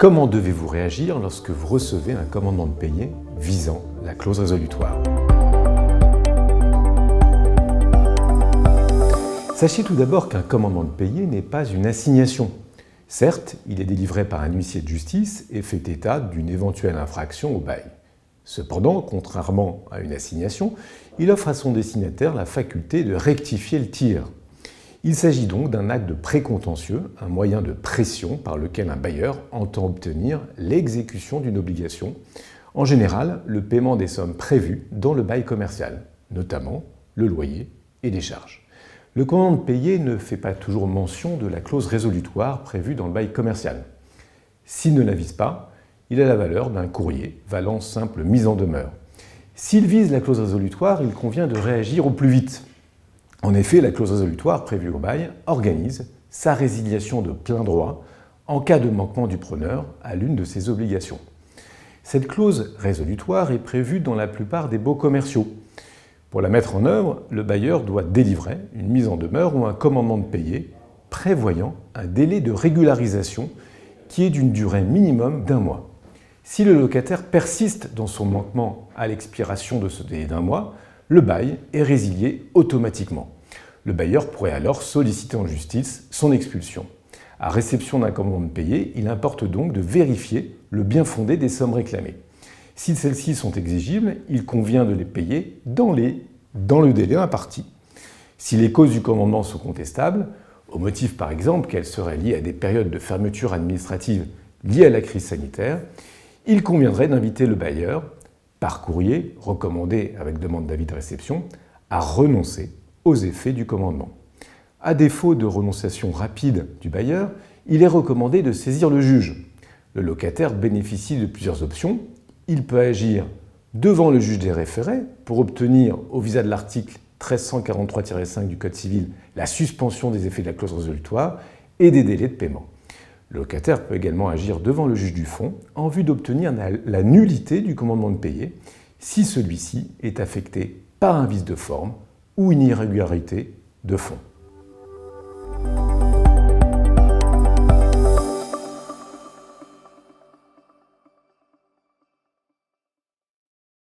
Comment devez-vous réagir lorsque vous recevez un commandement de payer visant la clause résolutoire? Sachez tout d'abord qu'un commandement de payer n'est pas une assignation. Certes, il est délivré par un huissier de justice et fait état d'une éventuelle infraction au bail. Cependant, contrairement à une assignation, il offre à son destinataire la faculté de rectifier le tir. Il s'agit donc d'un acte de précontentieux, un moyen de pression par lequel un bailleur entend obtenir l'exécution d'une obligation, en général le paiement des sommes prévues dans le bail commercial, notamment le loyer et les charges. Le commandement de payer ne fait pas toujours mention de la clause résolutoire prévue dans le bail commercial. S'il ne la vise pas, il a la valeur d'un courrier valant simple mise en demeure. S'il vise la clause résolutoire, il convient de réagir au plus vite. En effet, la clause résolutoire prévue au bail organise sa résiliation de plein droit en cas de manquement du preneur à l'une de ses obligations. Cette clause résolutoire est prévue dans la plupart des baux commerciaux. Pour la mettre en œuvre, le bailleur doit délivrer une mise en demeure ou un commandement de payer prévoyant un délai de régularisation qui est d'une durée minimum d'1 mois. Si le locataire persiste dans son manquement à l'expiration de ce délai d'1 mois, le bail est résilié automatiquement. Le bailleur pourrait alors solliciter en justice son expulsion. À réception d'un commandement de payer, il importe donc de vérifier le bien fondé des sommes réclamées. Si celles-ci sont exigibles, il convient de les payer dans le délai imparti. Si les causes du commandement sont contestables, au motif par exemple qu'elles seraient liées à des périodes de fermeture administrative liées à la crise sanitaire, il conviendrait d'inviter le bailleur, par courrier, recommandé avec demande d'avis de réception, à renoncer aux effets du commandement. À défaut de renonciation rapide du bailleur, il est recommandé de saisir le juge. Le locataire bénéficie de plusieurs options. Il peut agir devant le juge des référés pour obtenir, au visa de l'article 1343-5 du Code civil, la suspension des effets de la clause résolutoire et des délais de paiement. Le locataire peut également agir devant le juge du fond en vue d'obtenir la nullité du commandement de payer si celui-ci est affecté par un vice de forme ou une irrégularité de fond.